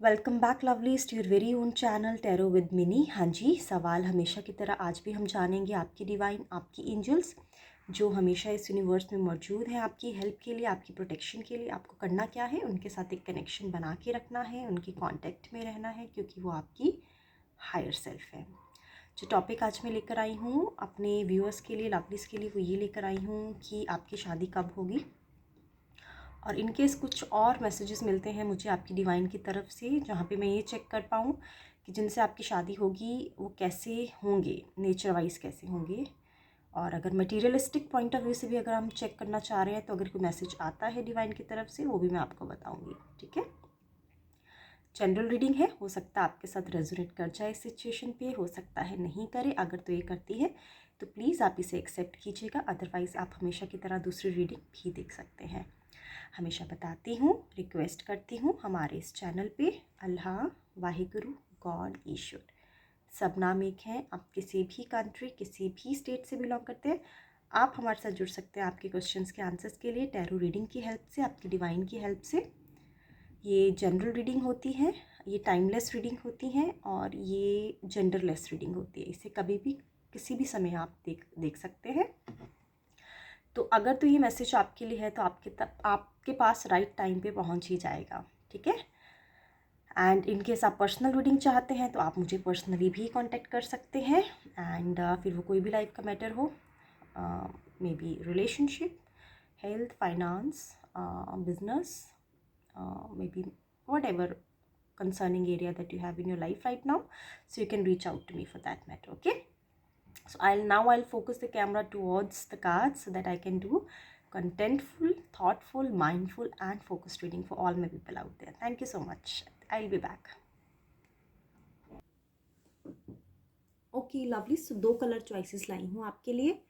Welcome back lovelies to your very own channel tarot with Mini. हाँ जी, सवाल हमेशा की तरह आज भी हम जानेंगे आपकी डिवाइन, आपकी एंजल्स जो हमेशा इस यूनिवर्स में मौजूद हैं आपकी हेल्प के लिए, आपकी प्रोटेक्शन के लिए। आपको करना क्या है, उनके साथ एक कनेक्शन बना के रखना है, उनकी कांटेक्ट में रहना है, क्योंकि वो आपकी हायर सेल्फ है। जो टॉपिक आज मैं लेकर आई हूँ अपने व्यूअर्स के लिए, लवलीज के लिए, वो ये लेकर आई हूँ कि आपकी शादी कब होगी। और इनकेस कुछ और मैसेजेस मिलते हैं मुझे आपकी डिवाइन की तरफ से, जहाँ पे मैं ये चेक कर पाऊँ कि जिनसे आपकी शादी होगी वो कैसे होंगे, नेचर वाइज कैसे होंगे। और अगर मटेरियलिस्टिक पॉइंट ऑफ व्यू से भी अगर हम चेक करना चाह रहे हैं तो अगर कोई मैसेज आता है डिवाइन की तरफ से वो भी मैं आपको बताऊँगी। ठीक है, जनरल रीडिंग है, हो सकता है आपके साथ रेजोनेट कर जाए इस सिचुएशन पे, हो सकता है नहीं करे। अगर तो ये करती है तो प्लीज़ आप इसे एक्सेप्ट कीजिएगा, अदरवाइज़ आप हमेशा की तरह दूसरी रीडिंग भी देख सकते हैं। हमेशा बताती हूँ, रिक्वेस्ट करती हूँ, हमारे इस चैनल पे अल्लाह, वाहिगुरु, गॉड, ईश्वर सब नाम एक हैं। आप किसी भी कंट्री, किसी भी स्टेट से बिलोंग करते हैं, आप हमारे साथ जुड़ सकते हैं आपके क्वेश्चंस के आंसर्स के लिए टैरो रीडिंग की हेल्प से, आपकी डिवाइन की हेल्प से। ये जनरल रीडिंग होती है, ये टाइमलेस रीडिंग होती हैं और ये जेंडरलेस रीडिंग होती है। इसे कभी भी किसी भी समय आप देख सकते हैं। तो अगर तो ये मैसेज आपके लिए है तो आपके पास राइट टाइम पे पहुंच ही जाएगा। ठीक है, एंड इन केस आप पर्सनल रीडिंग चाहते हैं तो आप मुझे पर्सनली भी कांटेक्ट कर सकते हैं। एंड फिर वो कोई भी लाइफ का मैटर हो, may be relationship, health, finance, business, maybe whatever concerning area that you have in your life right now, so you can reach out to me for that matter. Okay, so I'll focus the camera towards the cards so that I can do contentful, thoughtful, mindful and focused reading for all my people out there. Thank you so much. I'll be back. Okay lovely, so 2 colour choices लाई हूँ आपके लिए,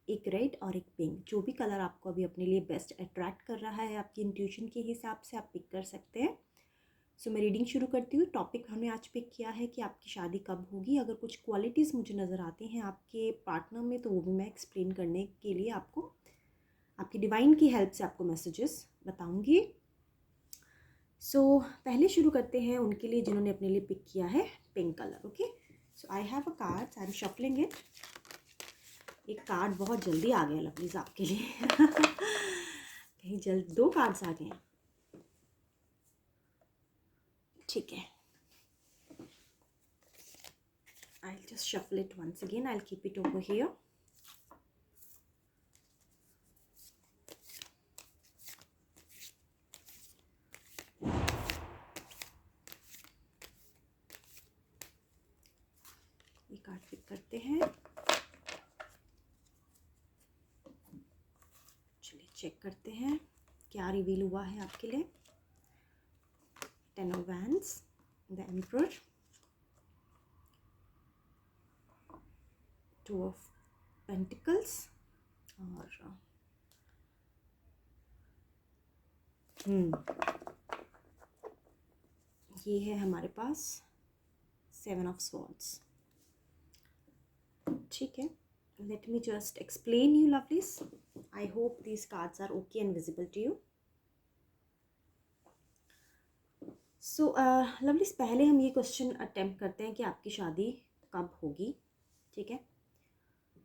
एक red और एक pink. जो भी colour आपको अभी अपने लिए बेस्ट अट्रैक्ट कर रहा है आपकी इंट्यूशन के हिसाब से आप पिक कर सकते हैं। सो मैं रीडिंग शुरू करती हूँ। टॉपिक हमने आज पिक किया है कि आपकी शादी कब होगी। अगर कुछ क्वालिटीज़ मुझे नज़र आती हैं आपके पार्टनर में तो वो भी मैं एक्सप्लेन करने के लिए आपको आपकी डिवाइन की हेल्प से आपको मैसेजेस बताऊँगी। सो पहले शुरू करते हैं उनके लिए जिन्होंने अपने लिए पिक किया है pink colour. Okay, so I have a card, I am shuffling it. एक कार्ड बहुत जल्दी आ गया लवलीज आपके लिए कहीं जल्द 2 कार्ड्स आ गए। ठीक है, I'll just shuffle it once again. I'll keep it over here. ये कार्ड पिक करते हैं। चलिए चेक करते हैं क्या रिवील हुआ है आपके लिए। 10 of Wands, the Emperor, 2 of Pentacles और ये है हमारे पास 7 of Swords। ठीक है, let me just explain you lovelies. I hope these cards are okay and visible to you. So lovelies, पहले हम ये क्वेश्चन अटेम्प्ट करते हैं कि आपकी शादी कब होगी। ठीक है,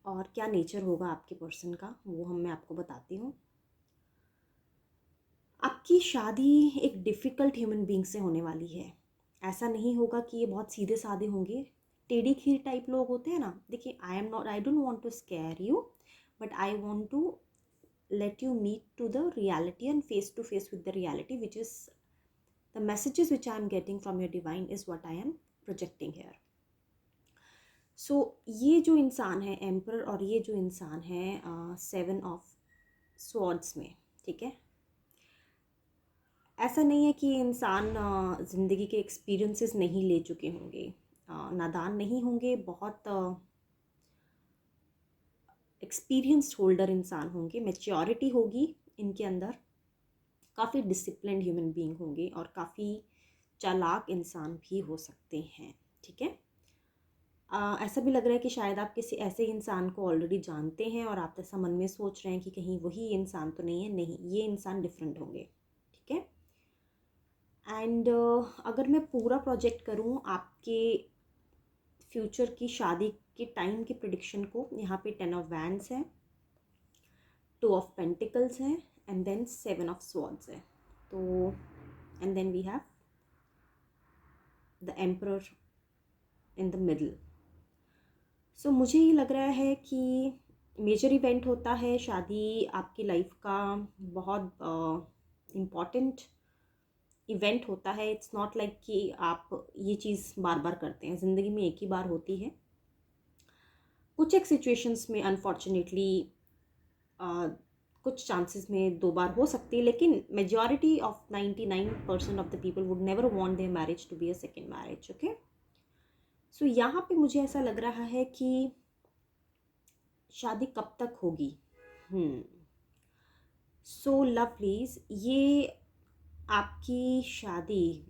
और क्या नेचर होगा आपके पर्सन का वो मैं आपको बताती हूँ। आपकी शादी एक डिफ़िकल्ट ह्यूमन बीइंग से होने वाली है। ऐसा नहीं होगा कि ये बहुत सीधे साधे होंगे, टेढ़ी खीर टाइप लोग होते हैं ना। देखिए, I don't want to scare you, but I want to let you meet to the reality and face to face with the reality, which is the messages which I am getting from your divine is what I am projecting here. So ये जो इंसान है emperor और ये जो इंसान है 7 of swords में, ठीक है, ऐसा नहीं है कि इंसान ज़िंदगी के एक्सपीरियंसेस नहीं ले चुके होंगे, नादान नहीं होंगे, बहुत एक्सपीरियंस्ड होल्डर इंसान होंगे, मैच्योरिटी होगी इनके अंदर, काफ़ी डिसिप्लिन्ड ह्यूमन बीइंग होंगे और काफ़ी चालाक इंसान भी हो सकते हैं। ठीक है, ऐसा भी लग रहा है कि शायद आप किसी ऐसे इंसान को ऑलरेडी जानते हैं और आप ऐसा मन में सोच रहे हैं कि कहीं वही इंसान तो नहीं है। नहीं, ये इंसान डिफरेंट होंगे। ठीक है, एंड अगर मैं पूरा प्रोजेक्ट करूँ आपके फ्यूचर की शादी के टाइम की प्रिडिक्शन को, यहाँ पे 10 ऑफ वैंड्स है, 2 ऑफ पेंटिकल्स हैं, एंड देन 7 ऑफ स्वॉर्ड्स है। तो and then we have the emperor in the middle. So मुझे ये लग रहा है कि मेजर इवेंट होता है, शादी आपकी लाइफ का बहुत इम्पॉर्टेंट इवेंट होता है। इट्स नॉट लाइक कि आप ये चीज़ बार बार करते हैं, ज़िंदगी में एक ही बार होती है। कुछ एक सिचुएशंस में अनफॉर्चुनेटली कुछ चांसेस में 2 बार हो सकती है, लेकिन majority of 99% of the people would never want their marriage to be a second marriage. Okay, so यहाँ पे मुझे ऐसा लग रहा है कि शादी कब तक होगी। सो लवलीज, ये आपकी शादी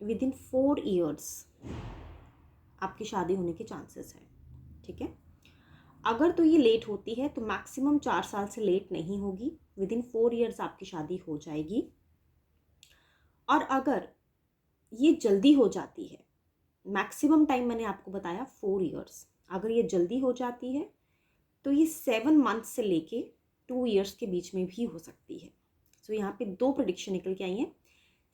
विद इन 4 ईयर्स आपकी शादी होने के चांसेस हैं। ठीक है, अगर तो ये लेट होती है तो मैक्सिमम 4 साल से लेट नहीं होगी, विद इन 4 ईयर्स आपकी शादी हो जाएगी। और अगर ये जल्दी हो जाती है, मैक्सिमम टाइम मैंने आपको बताया 4 ईयर्स, अगर ये जल्दी हो जाती है तो ये 7 मंथ से लेके 2 ईयर्स के बीच में भी हो सकती है। सो यहाँ पे 2 प्रेडिक्शन निकल के आई हैं,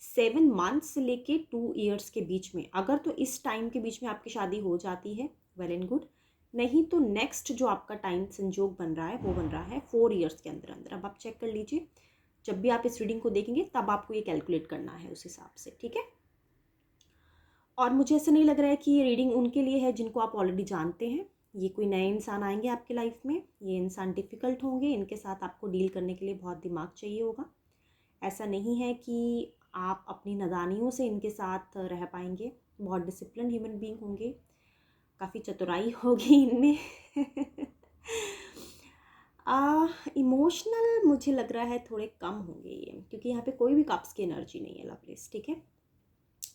7 मंथ से लेके 2 ईयर्स के बीच में। अगर तो इस टाइम के बीच में आपकी शादी हो जाती है, वेल एंड गुड, नहीं तो नेक्स्ट जो आपका टाइम संजोग बन रहा है वो बन रहा है 4 ईयर्स के अंदर अंदर। अब आप चेक कर लीजिए, जब भी आप इस रीडिंग को देखेंगे तब आपको ये कैलकुलेट करना है उस हिसाब से। ठीक है, और मुझे ऐसा नहीं लग रहा है कि ये रीडिंग उनके लिए है जिनको आप ऑलरेडी जानते हैं। ये कोई नए इंसान आएंगे आपकी लाइफ में, ये इंसान डिफ़िकल्ट होंगे, इनके साथ आपको डील करने के लिए बहुत दिमाग चाहिए होगा। ऐसा नहीं है कि आप अपनी नादानियों से इनके साथ रह पाएंगे, बहुत डिसिप्लिन ह्यूमन बीइंग होंगे, काफ़ी चतुराई होगी इनमें। इमोशनल मुझे लग रहा है थोड़े कम होंगे ये, क्योंकि यहाँ पे कोई भी कप्स की एनर्जी नहीं है लवलीज। ठीक है,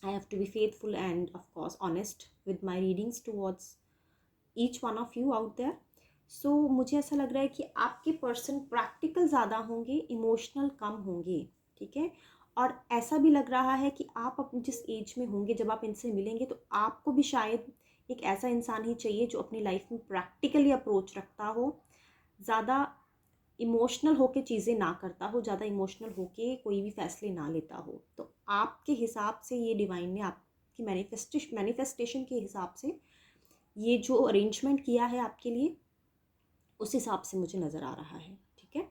I have to be faithful and of course honest with my readings towards each one of you out there. So मुझे ऐसा लग रहा है कि आपके पर्सन प्रैक्टिकल ज़्यादा होंगे, इमोशनल कम होंगे। ठीक है, और ऐसा भी लग रहा है कि आप अपनी जिस एज में होंगे जब आप इनसे मिलेंगे तो आपको भी शायद एक ऐसा इंसान ही चाहिए जो अपनी लाइफ में प्रैक्टिकली अप्रोच रखता हो, ज़्यादा इमोशनल होके चीज़ें ना करता हो, ज़्यादा इमोशनल होके कोई भी फैसले ना लेता हो। तो आपके हिसाब से ये डिवाइन ने आपकी मैनिफेस्टेशन के हिसाब से ये जो अरेंजमेंट किया है आपके लिए, उस हिसाब से मुझे नज़र आ रहा है। ठीक है,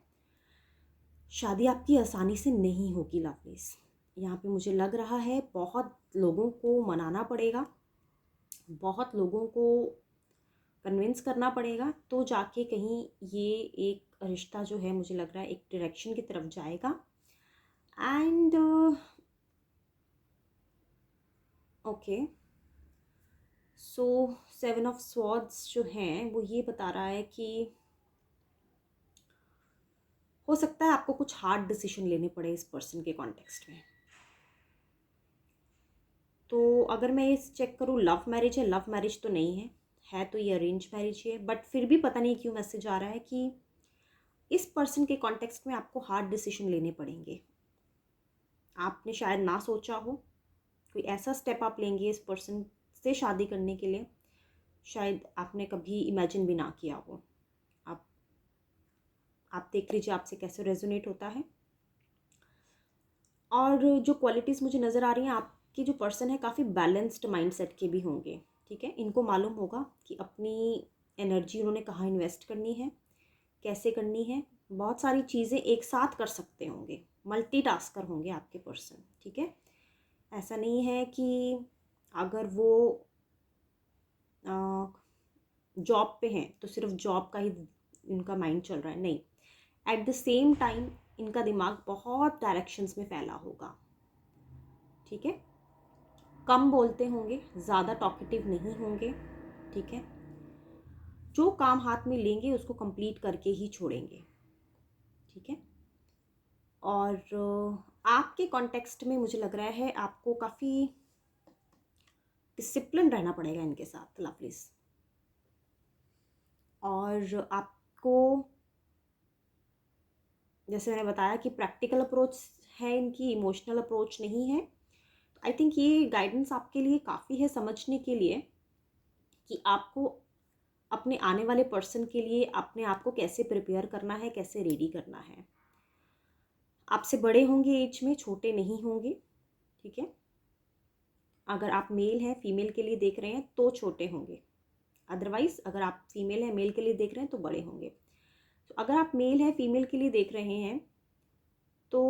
शादी आपकी आसानी से नहीं होगी लवलीज। यहाँ पे मुझे लग रहा है बहुत लोगों को मनाना पड़ेगा, बहुत लोगों को कन्विंस करना पड़ेगा, तो जाके कहीं ये एक रिश्ता जो है मुझे लग रहा है एक डायरेक्शन की तरफ जाएगा। And okay, so 7 of swords जो हैं वो ये बता रहा है कि हो सकता है आपको कुछ हार्ड डिसीजन लेने पड़े इस पर्सन के कॉन्टेक्स्ट में। तो अगर मैं ये चेक करूँ, लव मैरिज है, लव मैरिज तो नहीं है तो ये अरेंज मैरिज है, बट फिर भी पता नहीं क्यों मैसेज आ रहा है कि इस पर्सन के कॉन्टेक्स्ट में आपको हार्ड डिसीजन लेने पड़ेंगे। आपने शायद ना सोचा हो, कोई ऐसा स्टेप आप लेंगे इस पर्सन से शादी करने के लिए, शायद आपने कभी इमेजिन भी ना किया हो। आप देख लीजिए आपसे कैसे रेजोनेट होता है। और जो क्वालिटीज़ मुझे नज़र आ रही हैं, आपकी जो पर्सन है काफ़ी बैलेंस्ड माइंडसेट के भी होंगे। ठीक है, इनको मालूम होगा कि अपनी एनर्जी उन्होंने कहाँ इन्वेस्ट करनी है, कैसे करनी है। बहुत सारी चीज़ें एक साथ कर सकते होंगे, मल्टीटास्कर होंगे आपके पर्सन। ठीक है, ऐसा नहीं है कि अगर वो जॉब पे हैं तो सिर्फ जॉब का ही इनका माइंड चल रहा है, नहीं, एट द सेम टाइम इनका दिमाग बहुत डायरेक्शंस में फैला होगा। ठीक है, कम बोलते होंगे, ज़्यादा टॉकेटिव नहीं होंगे। ठीक है, जो काम हाथ में लेंगे उसको कंप्लीट करके ही छोड़ेंगे। ठीक है, और आपके कॉन्टेक्स्ट में मुझे लग रहा है आपको काफ़ी डिसिप्लिन रहना पड़ेगा इनके साथ लवलीज। और आपको जैसे मैंने बताया कि प्रैक्टिकल अप्रोच है इनकी, इमोशनल अप्रोच नहीं है। आई थिंक ये गाइडेंस आपके लिए काफ़ी है समझने के लिए कि आपको अपने आने वाले पर्सन के लिए अपने आप को कैसे प्रिपेयर करना है, कैसे रेडी करना है। आपसे बड़े होंगे एज में, छोटे नहीं होंगे, ठीक है। अगर आप मेल हैं, फीमेल के लिए देख रहे हैं तो छोटे होंगे, अदरवाइज अगर आप फीमेल हैं मेल के लिए देख रहे हैं तो बड़े होंगे। तो अगर आप मेल हैं फीमेल के लिए देख रहे हैं तो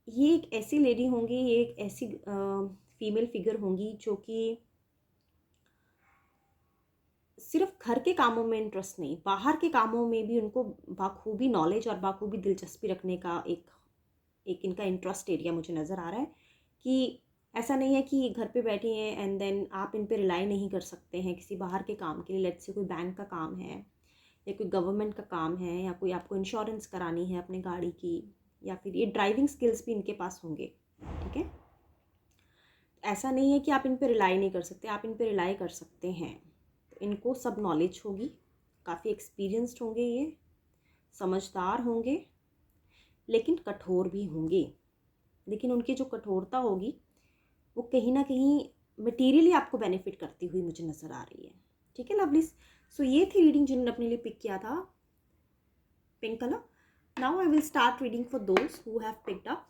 ये एक ऐसी लेडी होंगी, ये एक ऐसी फीमेल फिगर होंगी जो कि सिर्फ घर के कामों में इंटरेस्ट नहीं, बाहर के कामों में भी उनको बाखूबी नॉलेज और बाखूबी दिलचस्पी रखने का एक इनका इंटरेस्ट एरिया मुझे नज़र आ रहा है। कि ऐसा नहीं है कि घर पे बैठी हैं एंड देन आप इन पे रिलाई नहीं कर सकते हैं किसी बाहर के काम के लिए। लेट्स से कोई बैंक का काम है या कोई गवर्नमेंट का काम है या कोई आपको इंश्योरेंस करानी है अपनी गाड़ी की, या फिर ये ड्राइविंग स्किल्स भी इनके पास होंगे, ठीक है। ऐसा नहीं है कि आप इन पे रिलाई नहीं कर सकते, आप इन पे रिलाई कर सकते हैं। तो इनको सब नॉलेज होगी, काफ़ी एक्सपीरियंस्ड होंगे, ये समझदार होंगे, लेकिन कठोर भी होंगे। लेकिन उनकी जो कठोरता होगी वो कहीं ना कहीं मटीरियली आपको बेनिफिट करती हुई मुझे नज़र आ रही है, ठीक है लवलीज। सो ये थी रीडिंग जिन्होंने अपने लिए पिक किया था pink colour. Now I will start reading for those who have picked up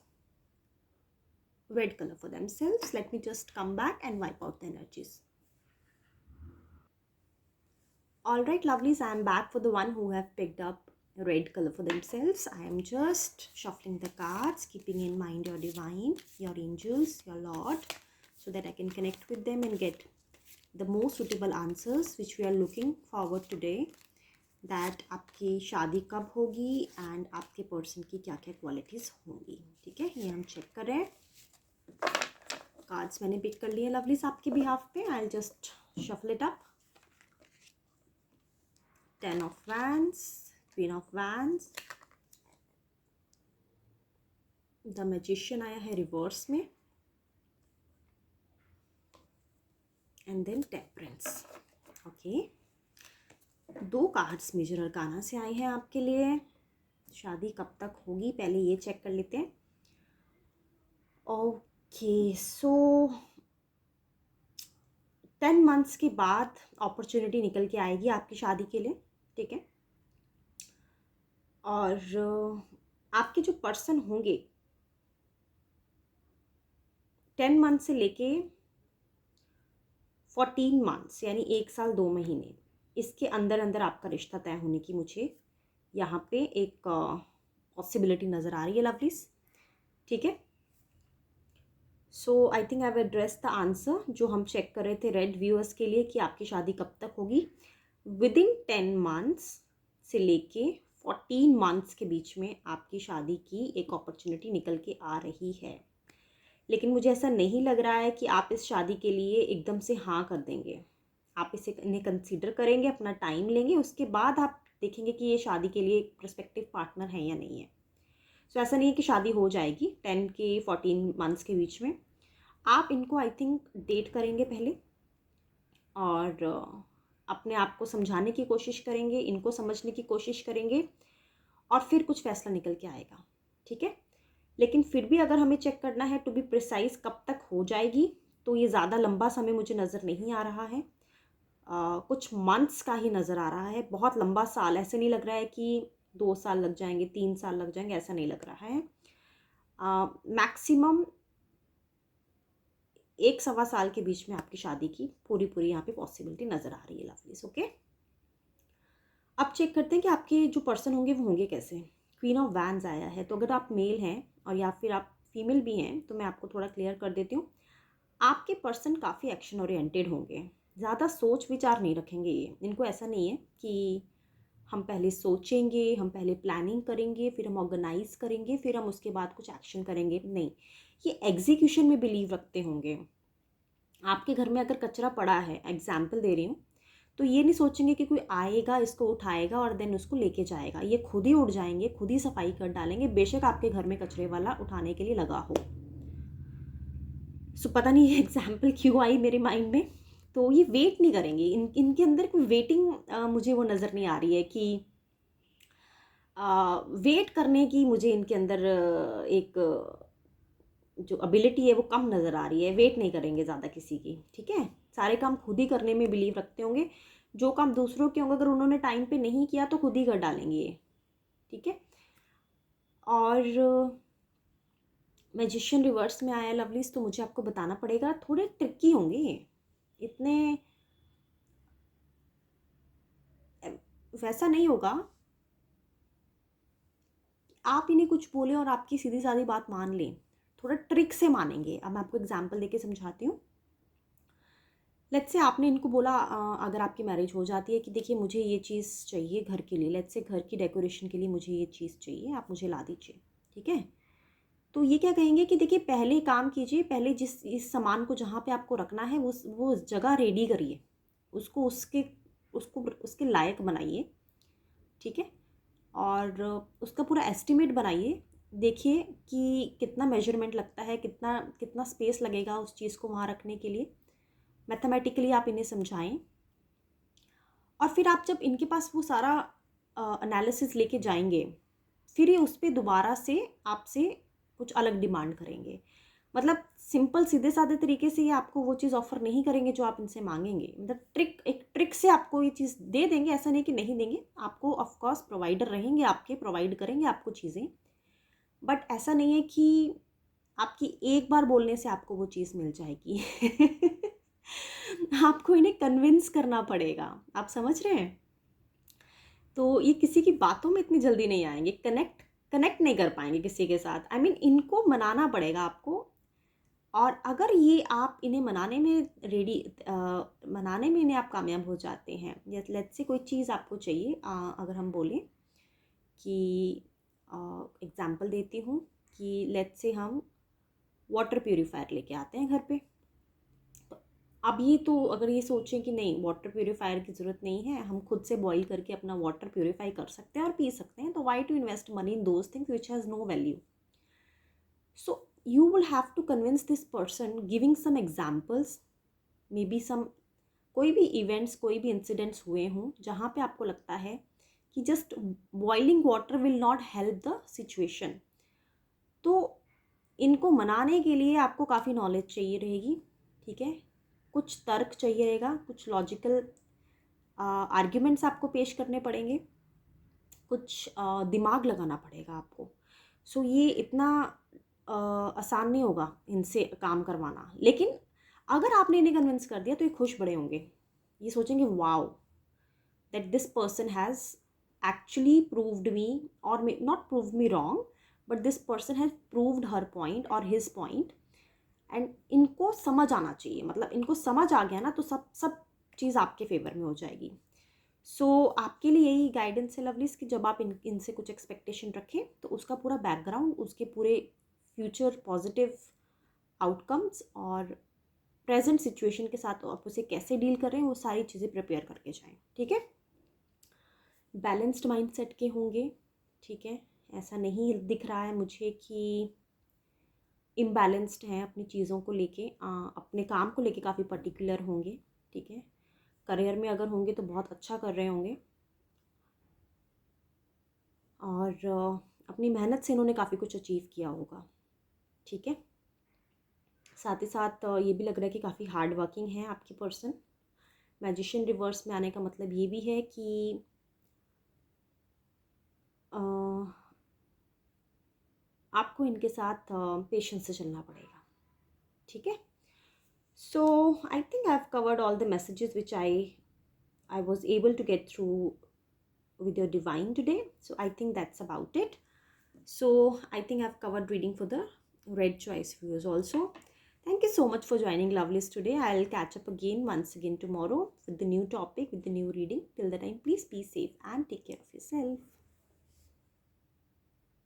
red color for themselves. Let me just come back and wipe out the energies. All right lovelies, I am back for the one who have picked up red color for themselves. I am just shuffling the cards, keeping in mind your divine, your angels, your lord, so that I can connect with them and get the most suitable answers which we are looking forward today. That आपकी शादी कब होगी and आपके person की क्या क्या qualities होंगी, ठीक है। ये हम चेक कर रहे हैं। कार्ड्स मैंने पिक कर लिए लवलीज आपके बिहाफ पे। I just shuffle it up. 10 of wands, queen of wands, the magician आया है रिवर्स में, and then temperance. Okay, 2 cards major arcana से आए हैं आपके लिए। शादी कब तक होगी पहले ये चेक कर लेते हैं। ओके, सो 10 मंथ्स के बाद अपॉर्चुनिटी निकल के आएगी आपकी शादी के लिए, ठीक है। और आपके जो पर्सन होंगे 10 मंथ से लेके 14 मंथ्स यानी 1 साल 2 महीने, इसके अंदर अंदर आपका रिश्ता तय होने की मुझे यहाँ पे एक पॉसिबिलिटी नज़र आ रही है लवलीज, ठीक है। So I think I have address the answer जो हम चेक कर रहे थे रेड व्यूअर्स के लिए कि आपकी शादी कब तक होगी। विद इन 10 मंथ्स से लेके 14 मंथ्स के बीच में आपकी शादी की एक अपॉर्चुनिटी निकल के आ रही है। लेकिन मुझे ऐसा नहीं लग रहा है कि आप इस शादी के लिए एकदम से हाँ कर देंगे। आप इन्हें कंसीडर करेंगे, अपना टाइम लेंगे, उसके बाद आप देखेंगे कि ये शादी के लिए एक प्रोस्पेक्टिव पार्टनर है या नहीं है। सो ऐसा नहीं है कि शादी हो जाएगी 10 के 14 मंथ्स के बीच में। आप इनको आई थिंक डेट करेंगे पहले और अपने आप को समझाने की कोशिश करेंगे, इनको समझने की कोशिश करेंगे और फिर कुछ फैसला निकल के आएगा, ठीक है। लेकिन फिर भी अगर हमें चेक करना है टू बी प्रिसाइज कब तक हो जाएगी, तो ये ज़्यादा लंबा समय मुझे नज़र नहीं आ रहा है। कुछ मंथ्स का ही नज़र आ रहा है, बहुत लंबा साल ऐसे नहीं लग रहा है कि 2 साल लग जाएंगे, 3 साल लग जाएंगे, ऐसा नहीं लग रहा है। मैक्सिमम 1-1.25 साल के बीच में आपकी शादी की पूरी यहाँ पे पॉसिबिलिटी नज़र आ रही है लवलीज, ओके। अब चेक करते हैं कि आपके जो पर्सन होंगे वो होंगे कैसे। क्वीन ऑफ वैंड्स आया है, तो अगर आप मेल हैं और या फिर आप फीमेल भी हैं तो मैं आपको थोड़ा क्लियर कर देती हूँ। आपके पर्सन काफ़ी एक्शन ओरिएंटेड होंगे, ज़्यादा सोच विचार नहीं रखेंगे ये। इनको ऐसा नहीं है कि हम पहले सोचेंगे, हम पहले प्लानिंग करेंगे, फिर हम ऑर्गेनाइज करेंगे, फिर हम उसके बाद कुछ एक्शन करेंगे, नहीं। ये एग्जीक्यूशन में बिलीव रखते होंगे। आपके घर में अगर कचरा पड़ा है, एग्जाम्पल दे रही हूँ, तो ये नहीं सोचेंगे कि कोई आएगा इसको उठाएगा और देन उसको लेके जाएगा। ये खुद ही उठ जाएंगे, खुद ही सफाई कर डालेंगे, बेशक आपके घर में कचरे वाला उठाने के लिए लगा हो। सो पता नहीं ये एग्जाम्पल क्यों आई मेरे माइंड में। तो ये वेट नहीं करेंगे, इनके अंदर कोई वेटिंग मुझे वो नज़र नहीं आ रही है कि वेट करने की मुझे इनके अंदर एक जो एबिलिटी है वो कम नज़र आ रही है, वेट नहीं करेंगे ज़्यादा किसी की, ठीक है। सारे काम खुद ही करने में बिलीव रखते होंगे, जो काम दूसरों के होंगे अगर उन्होंने टाइम पे नहीं किया तो खुद ही कर डालेंगे ये, ठीक है। और मैजिशियन रिवर्स में आया लवलीज, तो मुझे आपको बताना पड़ेगा थोड़े ट्रिकी होंगे ये, इतने वैसा नहीं होगा आप इन्हें कुछ बोले और आपकी सीधी सादी बात मान लें, थोड़ा ट्रिक से मानेंगे। अब मैं आपको एग्जांपल देके समझाती हूँ। लेट्स से आपने इनको बोला अगर आपकी मैरिज हो जाती है कि देखिए मुझे ये चीज़ चाहिए घर के लिए, लेट्स से घर की डेकोरेशन के लिए मुझे ये चीज़ चाहिए, आप मुझे ला दीजिए, ठीक है। तो ये क्या कहेंगे कि देखिए पहले काम कीजिए, पहले जिस इस सामान को जहाँ पे आपको रखना है वो जगह रेडी करिए, उसको उसके लायक बनाइए, ठीक है। और उसका पूरा एस्टिमेट बनाइए, देखिए कि कितना मेजरमेंट लगता है, कितना कितना स्पेस लगेगा उस चीज़ को वहाँ रखने के लिए, मैथमेटिकली आप इन्हें समझाएं। और फिर आप जब इनके पास वो सारा एनालिसिस लेके जाएंगे, फिर ये उस पर दोबारा से आपसे कुछ अलग डिमांड करेंगे। मतलब सिंपल सीधे साधे तरीके से ये आपको वो चीज़ ऑफर नहीं करेंगे जो आप इनसे मांगेंगे, मतलब एक ट्रिक से आपको ये चीज़ दे देंगे, ऐसा नहीं कि नहीं देंगे, आपको ऑफकोर्स प्रोवाइडर रहेंगे, आपके प्रोवाइड करेंगे आपको चीज़ें, बट ऐसा नहीं है कि आपकी एक बार बोलने से आपको वो चीज़ मिल जाएगी। आपको इन्हें कन्विंस करना पड़ेगा, आप समझ रहे हैं। तो ये किसी की बातों में इतनी जल्दी नहीं आएंगे, कनेक्ट नहीं कर पाएंगे किसी के साथ। आई मीन इनको मनाना पड़ेगा आपको। और अगर ये आप इन्हें मनाने में इन्हें आप कामयाब हो जाते हैं, या लेट्स से कोई चीज़ आपको चाहिए, अगर हम बोलें कि एग्जांपल देती हूँ कि लेट्स से हम वाटर प्यूरीफायर लेके आते हैं घर पे। तो अब ये तो अगर ये सोचें कि नहीं वाटर प्यूरीफायर की ज़रूरत नहीं है, हम खुद से बॉईल करके अपना वाटर प्यूरीफाई कर सकते हैं और पी सकते हैं, तो why to invest money in those things which has no value. So you will have to convince this person giving some examples, maybe some कोई भी इवेंट्स, कोई भी इंसिडेंट्स हुए हों जहाँ पे आपको लगता है कि just boiling water will not help the situation. तो इनको मनाने के लिए आपको काफ़ी नॉलेज चाहिए रहेगी, ठीक है। कुछ तर्क चाहिए रहेगा, कुछ लॉजिकल आर्ग्यूमेंट्स आपको पेश करने पड़ेंगे, कुछ दिमाग लगाना पड़ेगा आपको। सो ये इतना आसान नहीं होगा इनसे काम करवाना, लेकिन अगर आपने इन्हें कन्विंस कर दिया तो ये खुश बड़े होंगे, ये सोचेंगे wow that this person has actually proved me, और not proved me wrong, but this person has proved her point और हिज पॉइंट। एंड इनको समझ आना चाहिए, मतलब इनको समझ आ गया ना तो सब चीज़ आपके फेवर में हो जाएगी। सो आपके लिए यही गाइडेंस है लवलीज कि जब आप इनसे कुछ एक्सपेक्टेशन रखें तो उसका पूरा बैकग्राउंड, उसके पूरे फ्यूचर पॉजिटिव आउटकम्स और प्रेजेंट सिचुएशन के साथ आप उसे कैसे डील कर रहे हैं वो सारी चीज़ें प्रिपेयर करके जाएं, ठीक है। बैलेंस्ड माइंडसेट के होंगे, ठीक है। ऐसा नहीं दिख रहा है मुझे कि इम्बैलेंस्ड हैं अपनी चीज़ों को लेके, अपने काम को लेके काफ़ी पर्टिकुलर होंगे, ठीक है। करियर में अगर होंगे तो बहुत अच्छा कर रहे होंगे, और अपनी मेहनत से इन्होंने काफ़ी कुछ अचीव किया होगा, ठीक है। साथ ही साथ ये भी लग रहा है कि काफ़ी हार्ड वर्किंग है आपकी पर्सन। मैजिशियन रिवर्स में आने का मतलब ये भी है कि आपको इनके साथ पेशेंस से चलना पड़ेगा, ठीक है। So I think I have covered all the messages which I was able to get through with your divine today. So I think that's about it. So I think I've covered reading for the red choice viewers also. Thank you so much for joining Lovelies today. I'll catch up once again tomorrow with the new topic, with the new reading. Till the time, please be safe and take care of yourself.